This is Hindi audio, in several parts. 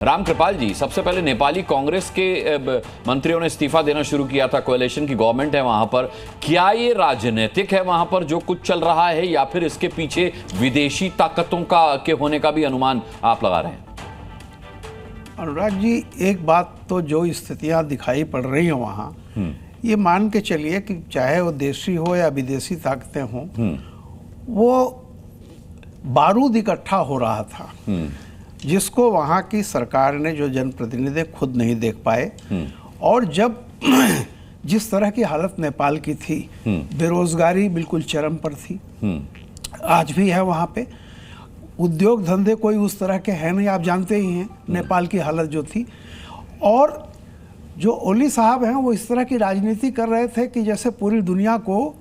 राम कृपाल जी, सबसे पहले नेपाली कांग्रेस के मंत्रियों ने इस्तीफा देना शुरू किया था। कोएलिशन की गवर्नमेंट है वहां पर। क्या ये राजनीतिक है वहां पर जो कुछ चल रहा है, या फिर इसके पीछे विदेशी ताकतों के होने का भी अनुमान आप लगा रहे हैं? अनुराग जी, एक बात तो जो स्थितियां दिखाई पड़ रही हैं वहाँ, ये मान के चलिए कि चाहे वो देशी हो या विदेशी ताकतें हों, वो बारूद इकट्ठा हो रहा था जिसको वहाँ की सरकार ने, जो जनप्रतिनिधि खुद नहीं देख पाए। और जब जिस तरह की हालत नेपाल की थी, बेरोजगारी बिल्कुल चरम पर थी, आज भी है वहाँ पे, उद्योग धंधे कोई उस तरह के हैं नहीं, आप जानते ही हैं नेपाल की हालत जो थी। और जो ओली साहब हैं वो इस तरह की राजनीति कर रहे थे कि जैसे पूरी दुनिया को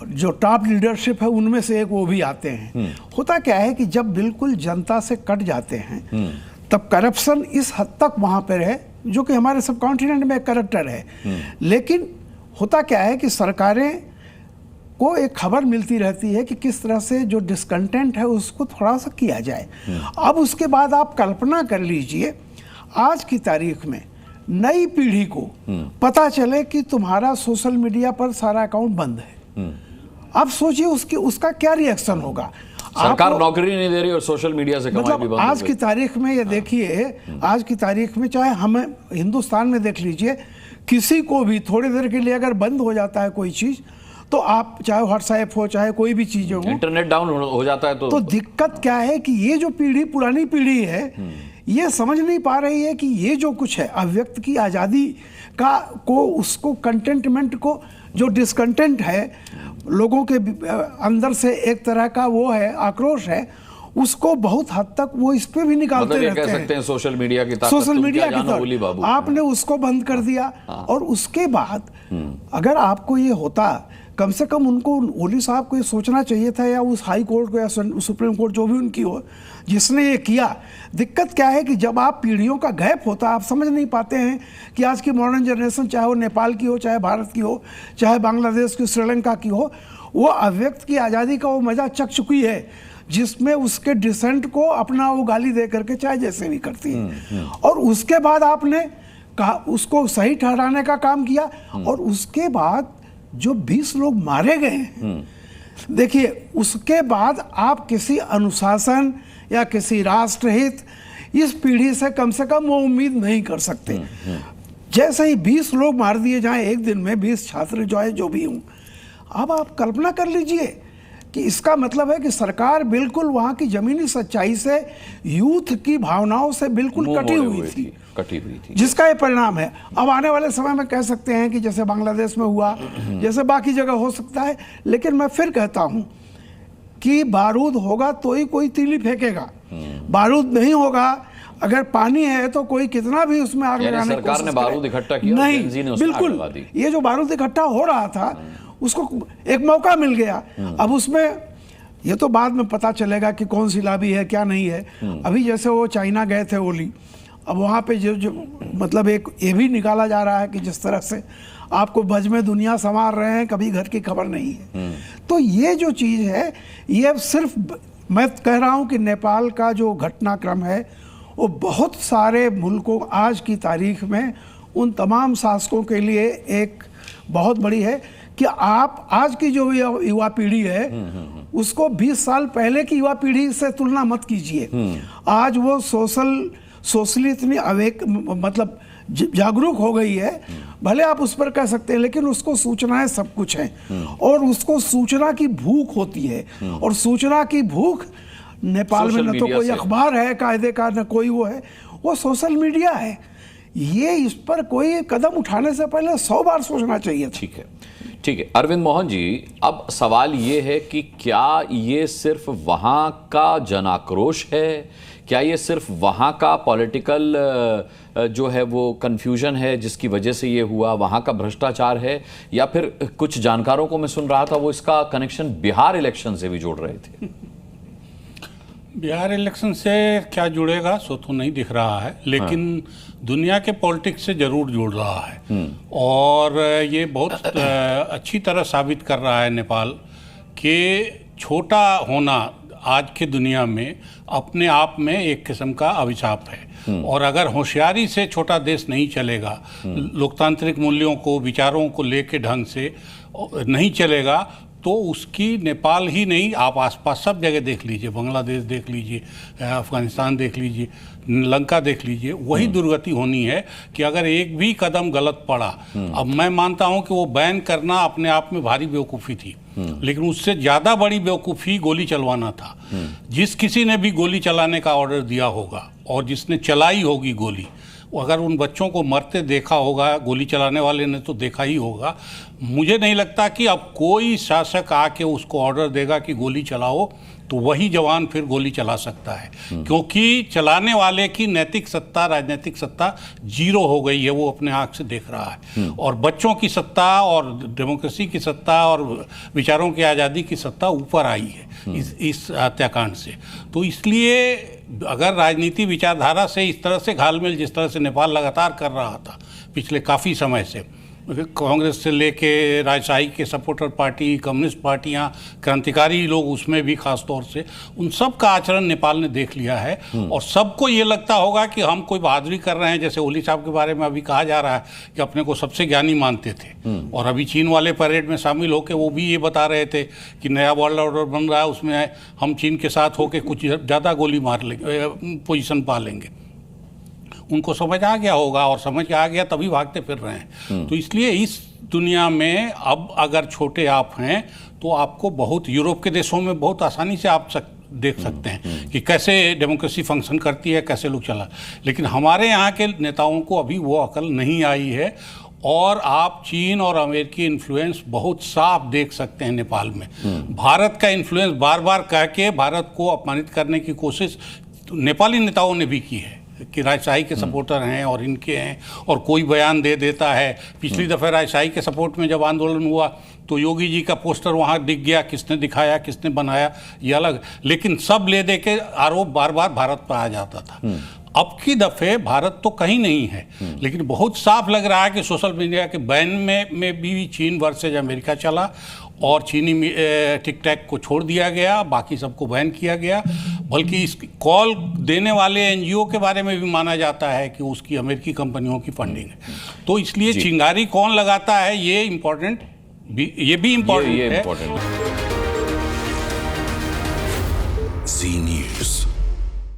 जो टॉप लीडरशिप है उनमें से एक वो भी आते हैं। होता क्या है कि जब बिल्कुल जनता से कट जाते हैं तब करप्शन इस हद तक वहाँ पर है, जो कि हमारे सब कॉन्टिनेंट में करैक्टर है। लेकिन होता क्या है कि सरकारें को एक खबर मिलती रहती है कि किस तरह से जो डिस्कंटेंट है उसको थोड़ा सा किया जाए। अब उसके बाद आप कल्पना कर लीजिए, आज की तारीख में नई पीढ़ी को पता चले कि तुम्हारा सोशल मीडिया पर सारा अकाउंट बंद है। अब सोचिए उसका क्या रिएक्शन होगा। सरकार नौकरी नहीं दे रही और सोशल मीडिया से कमाई भी बंद। आज की तारीख में ये देखिए, आज की तारीख में चाहे हमें हिंदुस्तान में देख लीजिए, किसी को भी थोड़ी देर के लिए अगर बंद हो जाता है कोई चीज, तो आप चाहे व्हाट्सएप हो चाहे कोई भी चीजें हो, इंटरनेट डाउन हो जाता है। तो दिक्कत क्या है कि ये जो पीढ़ी, पुरानी पीढ़ी है, ये समझ नहीं पा रही है कि ये जो कुछ है, अभिव्यक्त की आज़ादी को, उसको कंटेंटमेंट को, जो डिसकंटेंट है लोगों के अंदर से, एक तरह का वो है, आक्रोश है, उसको बहुत हद तक वो इस पे भी निकालते मतलब रहते कह सकते हैं सोशल मीडिया की ताकत, सोशल मीडिया की ताकत। आपने उसको बंद कर दिया। और उसके बाद अगर आपको ये होता, कम से कम उनको, ओली साहब को ये सोचना चाहिए था, या उस हाई कोर्ट को या सुप्रीम कोर्ट जो भी उनकी हो, जिसने ये किया। दिक्कत क्या है कि जब आप पीढ़ियों का गैप होता, आप समझ नहीं पाते हैं कि आज की मॉडर्न जनरेशन, चाहे वो नेपाल की हो, चाहे भारत की हो, चाहे बांग्लादेश की, श्रीलंका की हो, वो अभिव्यक्त की आज़ादी का वो मजा चख चुकी है, जिसमें उसके डिसेंट को अपना वो गाली दे करके चाहे जैसे भी करती है। और उसके बाद आपने कहा, उसको सही ठहराने का काम किया। और उसके बाद जो 20 लोग मारे गए हैं, देखिए, उसके बाद आप किसी अनुशासन या किसी राष्ट्रहित, इस पीढ़ी से कम वो उम्मीद नहीं कर सकते। जैसे ही 20 लोग मार दिए जाएं एक दिन में, 20 छात्र जो है, जो भी हों, अब आप कल्पना कर लीजिए कि इसका मतलब है कि सरकार बिल्कुल वहाँ की जमीनी सच्चाई से, यूथ की भावनाओं से बिल्कुल कटी हुई थी, जिसका ये परिणाम है। अब आने वाले समय में कह सकते हैं कि जैसे बांग्लादेश में हुआ, जैसे बाकी जगह हो सकता है। लेकिन मैं फिर कहता हूं कि बारूद होगा तो ही कोई तीली फेंकेगा, बारूद नहीं होगा, अगर पानी है तो कोई कितना भी उसमें आग लगाने की कोशिश करे, बारूद इकट्ठा किया नहीं, बिल्कुल। ये जो बारूद इकट्ठा हो रहा था, उसको एक मौका मिल गया। अब उसमें ये तो बाद में पता चलेगा कि कौन सी लाबी है, क्या नहीं है। अभी जैसे वो चाइना गए थे ओली, अब वहाँ पे जो मतलब एक ये भी निकाला जा रहा है कि जिस तरह से आपको भज में दुनिया संवार रहे हैं, कभी घर की खबर नहीं है। तो ये जो चीज़ है, ये सिर्फ मैं कह रहा हूँ कि नेपाल का जो घटनाक्रम है, वो बहुत सारे मुल्कों, आज की तारीख में उन तमाम शासकों के लिए एक बहुत बड़ी है कि आप आज की जो युवा पीढ़ी है, उसको 20 साल पहले की युवा पीढ़ी से तुलना मत कीजिए। आज वो सोशली इतनी अवेक, मतलब जागरूक हो गई है, भले आप उस पर कह सकते हैं, लेकिन उसको सूचनाएं सब कुछ हैं। और उसको सूचना की भूख होती है। और सूचना की भूख नेपाल में न तो कोई अखबार है कायदे का, न कोई वो है, वो सोशल मीडिया है। ये, इस पर कोई कदम उठाने से पहले 100 बार सोचना चाहिए। ठीक है, ठीक है। अरविंद मोहन जी, अब सवाल ये है कि क्या ये सिर्फ वहाँ का जनाक्रोश है, क्या ये सिर्फ वहाँ का पॉलिटिकल जो है वो कन्फ्यूजन है जिसकी वजह से ये हुआ, वहाँ का भ्रष्टाचार है, या फिर कुछ जानकारों को मैं सुन रहा था वो इसका कनेक्शन बिहार इलेक्शन से भी जोड़ रहे थे? बिहार इलेक्शन से क्या जुड़ेगा सो तो नहीं दिख रहा है, लेकिन दुनिया के पॉलिटिक्स से जरूर जुड़ रहा है। और ये बहुत अच्छी तरह साबित कर रहा है नेपाल कि छोटा होना, आज की दुनिया में अपने आप में एक किस्म का अभिशाप है। और अगर होशियारी से छोटा देश नहीं चलेगा, लोकतांत्रिक मूल्यों को, विचारों को लेके ढंग से नहीं चलेगा, तो उसकी नेपाल ही नहीं, आप आसपास सब जगह देख लीजिए, बांग्लादेश देख लीजिए, अफगानिस्तान देख लीजिए, लंका देख लीजिए, वही दुर्गति होनी है कि अगर एक भी कदम गलत पड़ा। अब मैं मानता हूं कि वो बैन करना अपने आप में भारी बेवकूफ़ी थी, लेकिन उससे ज़्यादा बड़ी बेवकूफ़ी गोली चलवाना था। जिस किसी ने भी गोली चलाने का ऑर्डर दिया होगा और जिसने चलाई होगी गोली, अगर उन बच्चों को मरते देखा होगा, गोली चलाने वाले ने तो देखा ही होगा। मुझे नहीं लगता कि अब कोई शासक आके उसको ऑर्डर देगा कि गोली चलाओ तो वही जवान फिर गोली चला सकता है, क्योंकि चलाने वाले की नैतिक सत्ता, राजनीतिक सत्ता जीरो हो गई है, वो अपने आँख से देख रहा है। और बच्चों की सत्ता और डेमोक्रेसी की सत्ता और विचारों की आज़ादी की सत्ता ऊपर आई है इस हत्याकांड से। तो इसलिए अगर राजनीति विचारधारा से इस तरह से घालमेल जिस तरह से नेपाल लगातार कर रहा था पिछले काफ़ी समय से, कांग्रेस से लेके राजशाही के सपोर्टर पार्टी, कम्युनिस्ट पार्टियां, क्रांतिकारी लोग उसमें भी खास तौर से, उन सब का आचरण नेपाल ने देख लिया है। और सबको ये लगता होगा कि हम कोई बहादुरी कर रहे हैं, जैसे ओली साहब के बारे में अभी कहा जा रहा है कि अपने को सबसे ज्ञानी मानते थे, और अभी चीन वाले परेड में शामिल होकर वो भी ये बता रहे थे कि नया वर्ल्ड ऑर्डर बन रहा है, उसमें हम चीन के साथ होकर कुछ ज़्यादा गोली मार लेंगे, पोजीशन पा लेंगे। उनको समझ आ गया होगा, और समझ आ गया तभी भागते फिर रहे हैं। तो इसलिए इस दुनिया में अब अगर छोटे आप हैं तो आपको बहुत, यूरोप के देशों में बहुत आसानी से आप देख सकते हैं कि कैसे डेमोक्रेसी फंक्शन करती है, कैसे लोग चला। लेकिन हमारे यहाँ के नेताओं को अभी वो अकल नहीं आई है, और आप चीन और अमेरिकी इन्फ्लुएंस बहुत साफ देख सकते हैं नेपाल में। भारत का इन्फ्लुएंस बार बार कह के भारत को अपमानित करने की कोशिश नेपाली नेताओं ने भी की है कि राजशाही के सपोर्टर हैं और इनके हैं, और कोई बयान दे देता है। पिछली दफ़े राजशाही के सपोर्ट में जब आंदोलन हुआ तो योगी जी का पोस्टर वहाँ दिख गया, किसने दिखाया, किसने बनाया, ये अलग, लेकिन सब ले दे के आरोप बार बार भारत पर आ जाता था। अब की दफ़े भारत तो कहीं नहीं है, लेकिन बहुत साफ लग रहा है कि सोशल मीडिया के बैन में भी चीन वर्सेज अमेरिका चला, और चीनी टिकटैक को छोड़ दिया गया, बाकी सबको बैन किया गया। बल्कि इस कॉल देने वाले एनजीओ के बारे में भी माना जाता है कि उसकी अमेरिकी कंपनियों की फंडिंग है। तो इसलिए चिंगारी कौन लगाता है ये इम्पोर्टेंट, ये भी इम्पोर्टेंट है।